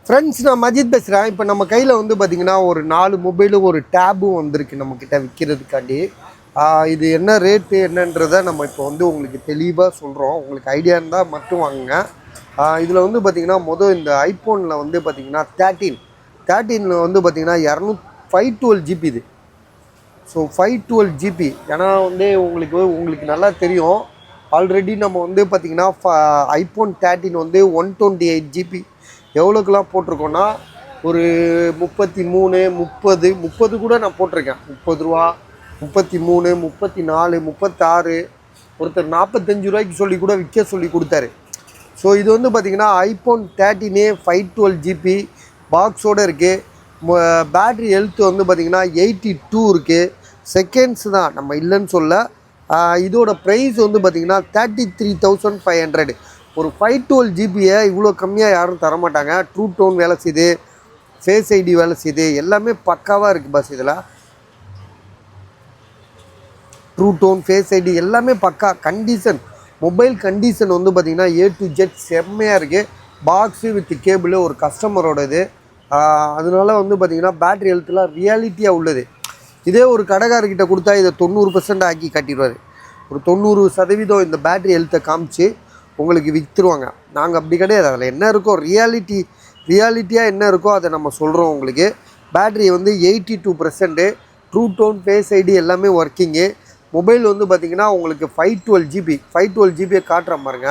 Friends, நான் மஜித் பேசுகிறேன். இப்போ நம்ம கையில் வந்து பார்த்திங்கன்னா ஒரு 4 மொபைலும் ஒரு டேபும் வந்திருக்கு நம்மக்கிட்ட விற்கிறதுக்காண்டி. இது என்ன ரேட்டு என்னன்றதை நம்ம இப்போ வந்து உங்களுக்கு தெளிவாக சொல்கிறோம். உங்களுக்கு ஐடியா இருந்தால் மட்டும் வாங்குங்க. இதில் வந்து பார்த்திங்கன்னா இந்த ஐஃபோனில் வந்து பார்த்திங்கன்னா 13 வந்து பார்த்திங்கன்னா 512 ஜிபி இது. So 512 GB. ஏன்னா வந்து உங்களுக்கு நல்லா தெரியும். ஆல்ரெடி நம்ம வந்து பார்த்திங்கன்னா ஐஃபோன் 13 வந்து 128 ஜிபி எவ்வளோக்கெல்லாம் போட்டிருக்கோன்னா ஒரு 33, 30 கூட நான் போட்டிருக்கேன். 30 ரூபா, 33, 34, 36, ஒருத்தர் 45 ரூபாய்க்கு சொல்லி கூட விற்க சொல்லி கொடுத்தாரு. ஸோ இது வந்து பார்த்திங்கன்னா ஐஃபோன் 13 512 ஜிபி பாக்ஸோடு இருக்குது. பேட்ரி ஹெல்த் வந்து பார்த்திங்கன்னா 82 இருக்குது. செகண்ட்ஸ் தான், நம்ம இல்லைன்னு சொல்ல. இதோட ப்ரைஸ் வந்து பார்த்திங்கன்னா 33,500. ஒரு 512 ஜிபியை இவ்வளோ கம்மியாக யாரும் தரமாட்டாங்க. ட்ரூ டோன் வேலை செய்யுது, ஃபேஸ் ஐடி வேலை செய்யுது, எல்லாமே பக்காவாக இருக்குது பஸ். இதில் ட்ரூ டோன், ஃபேஸ் ஐடி எல்லாமே பக்கா கண்டிஷன். மொபைல் கண்டிஷன் வந்து பார்த்திங்கன்னா A to Z செம்மையாக இருக்குது. பாக்ஸு வித் கேபிள் ஒரு கஸ்டமரோட இது. அதனால வந்து பார்த்திங்கன்னா பேட்ரி ஹெல்த்லாம் ரியாலிட்டியாக உள்ளது. இதே ஒரு கடைக்காரர்கிட்ட கொடுத்தா இதை 90% ஆக்கி காட்டிடுவார். ஒரு 90% இந்த பேட்ரி ஹெல்த்தை காமிச்சு உங்களுக்கு விற்றுருவாங்க. நாங்கள் அப்படி கிடையாது. அதில் என்ன இருக்கோ ரியாலிட்டியாக என்ன இருக்கோ அதை நம்ம சொல்கிறோம் உங்களுக்கு. பேட்ரி வந்து 82%, ட்ரூ டோன், ஃபேஸ் ஐடி எல்லாமே ஒர்க்கிங்கு. மொபைல் வந்து பார்த்திங்கன்னா உங்களுக்கு 512 ஜிபியை காட்டுற பாருங்க.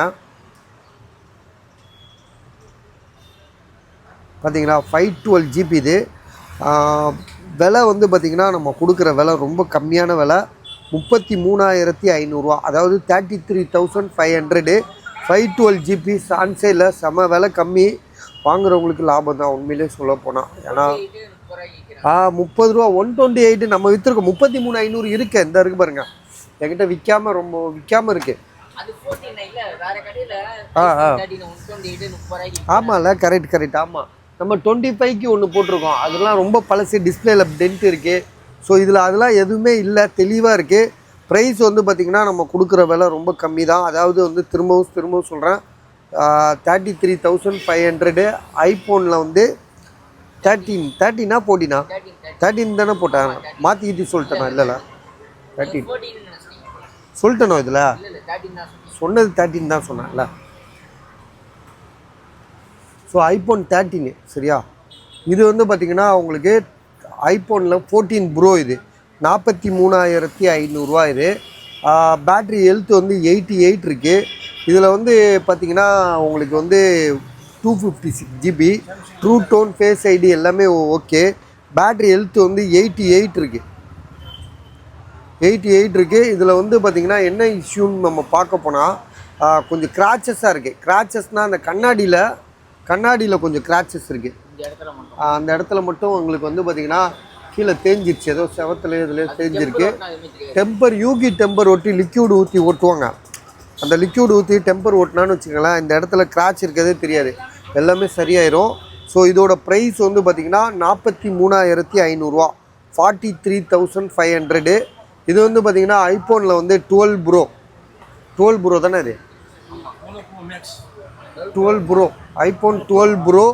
பார்த்தீங்களா, 512 ஜிபி இது. விலை வந்து பார்த்திங்கன்னா நம்ம கொடுக்குற விலை ரொம்ப கம்மியான விலை, 33,500 ரூபா. அதாவது 33,500. 512 ஜிபி சான்சேல செம விலை கம்மி. வாங்குறவங்களுக்கு லாபம் தான் உண்மையிலே சொல்ல போனால். ஏன்னா 30 ரூபா 128 நம்ம விற்றுருக்கோம். 33,500 இருக்குது. இந்த இருக்குது பாருங்கள், என்கிட்ட விற்காமல் இருக்குது. ஆமாம்ல, கரெக்ட். ஆமாம், நம்ம 25க்கு ஒன்று போட்டிருக்கோம். அதெல்லாம் ரொம்ப பழசு, டிஸ்பிளேல டென்ட் இருக்குது. ஸோ இதில் அதெல்லாம் எதுவுமே இல்லை, தெளிவாக இருக்குது. ப்ரைஸ் வந்து பார்த்திங்கன்னா நம்ம கொடுக்குற விலை ரொம்ப கம்மி தான். அதாவது வந்து திரும்பவும் சொல்கிறேன், 33,500. ஐஃபோனில் வந்து 13 தானே போட்டாங்க, மாற்றிக்கிட்டு சொல்லிட்டேனா? இல்லைல்ல, 13 சொல்லிட்டேனோ? இதில் சொன்னது 13 தான் சொன்னேன்ல. ஸோ ஐஃபோன் 13 சரியா. இது வந்து பார்த்திங்கன்னா உங்களுக்கு ஐஃபோனில் 14 ப்ரோ. இது 43,500 ரூபா. இது பேட்ரி ஹெல்த் வந்து 88 இருக்குது. இதில் வந்து பார்த்திங்கன்னா உங்களுக்கு வந்து 256 GB, true tone, face ID எல்லாமே ஓகே. பேட்ரி ஹெல்த் வந்து 88 இருக்குது. இதில் வந்து பார்த்திங்கன்னா என்ன இஷ்யூன்னு நம்ம பார்க்க போனால் கொஞ்சம் கிராச்சஸாக இருக்குது. கிராச்சஸ்னால் அந்த கண்ணாடியில் கொஞ்சம் கிராச்சஸ் இருக்குது. அந்த இடத்துல மட்டும் உங்களுக்கு வந்து பார்த்திங்கன்னா கீழே தேஞ்சிருச்சு, ஏதோ செவத்தில் இதில் தேஞ்சிருக்கு. யூகி டெம்பர் ஒட்டி லிக்யூடு ஊற்றி ஓட்டுவாங்க. அந்த லிக்யூடு ஊற்றி டெம்பர் ஓட்டினான்னு வச்சுக்கோங்களேன், இந்த இடத்துல கிராச் இருக்கிறதே தெரியாது, எல்லாமே சரியாயிரும். ஸோ இதோட ப்ரைஸ் வந்து பார்த்திங்கன்னா 43,500 ரூபா, 43,500. இது வந்து பார்த்திங்கன்னா ஐஃபோனில் வந்து 12 ப்ரோ தானே இது? 12 bro, iPhone 12 bro.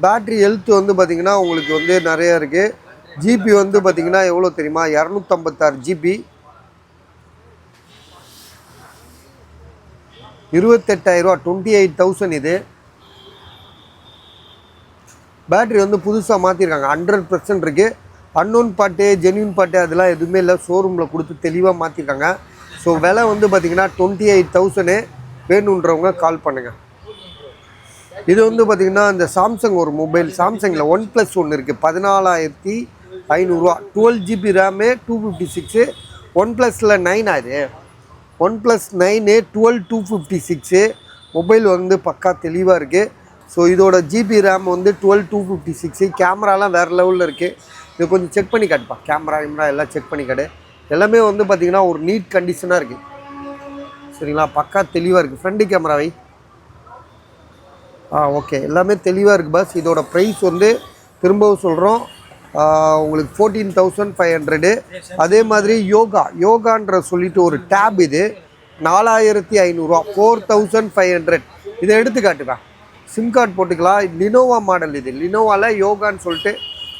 Battery health வந்து பார்த்திங்கன்னா உங்களுக்கு வந்து நிறைய இருக்குது. ஜிபி வந்து பார்த்திங்கன்னா எவ்வளோ தெரியுமா? 256 ஜிபி, 28,000 ரூபா, 28,000 இது. பேட்ரி வந்து புதுசாக மாற்றிருக்காங்க, 100% இருக்குது. அன்னோன் பாட்டு, ஜென்யூன் பாட்டு அதெல்லாம் எதுவுமே இல்லை, ஷோரூமில் கொடுத்து தெளிவாக மாற்றிருக்காங்க. ஸோ விலை வந்து பார்த்திங்கன்னா 28,000. வேணுன்றவங்க கால் பண்ணுங்கள். இது வந்து பார்த்திங்கன்னா இந்த சாம்சங் ஒரு மொபைல், சாம்சங்கில் OnePlus ஒன்று இருக்குது, 14,500 ரூபா. 12 ஜிபி ரேமு, 256. OnePlusல 9 ஆகுது. OnePlus 9 12 256. மொபைல் வந்து பக்கா தெளிவாக இருக்குது. ஸோ இதோட ஜிபி ரேம் வந்து 12 256. கேமராலாம் வேறு லெவலில் இருக்குது. இது கொஞ்சம் செக் பண்ணி காட்டுப்பா, கேமரா எல்லாம் செக் பண்ணி காட்டு. எல்லாமே வந்து பார்த்திங்கன்னா ஒரு நீட் கண்டிஷனாக இருக்குது சரிங்களா, பக்கா தெளிவாக இருக்குது. ஃப்ரண்ட் கேமராவை ஓகே, எல்லாமே தெளிவாக இருக்குது பஸ். இதோட ப்ரைஸ் வந்து திரும்பவும் சொல்கிறோம், உங்களுக்கு 14,500. அதே மாதிரி யோகான்ற சொல்லிட்டு ஒரு டேப், இது 4,500 ரூபா, 4,500. இதை எடுத்து காட்டுப்பா. சிம் கார்டு போட்டுக்கலாம். லினோவா மாடல் இது. லினோவாவில் யோகான்னு சொல்லிட்டு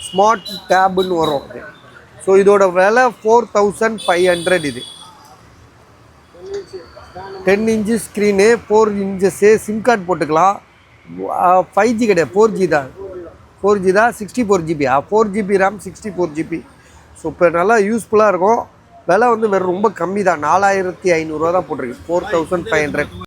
ஸ்மார்ட் டேபுன்னு வரும் அது. ஸோ இதோட விலை 4500 இது. 10 inch screen, 4 inches, sim card போட்டுக்கலாம். 5G கிடையாது, 4G தான். 4G தான். 64 ஜிபியா? 4 GB RAM, 64 GB. ஸோ இப்போ நல்லா யூஸ்ஃபுல்லாக இருக்கும். விலை வந்து வெறும் ரொம்ப கம்மி தான். 4500 தான் போட்டிருக்கு. 4500.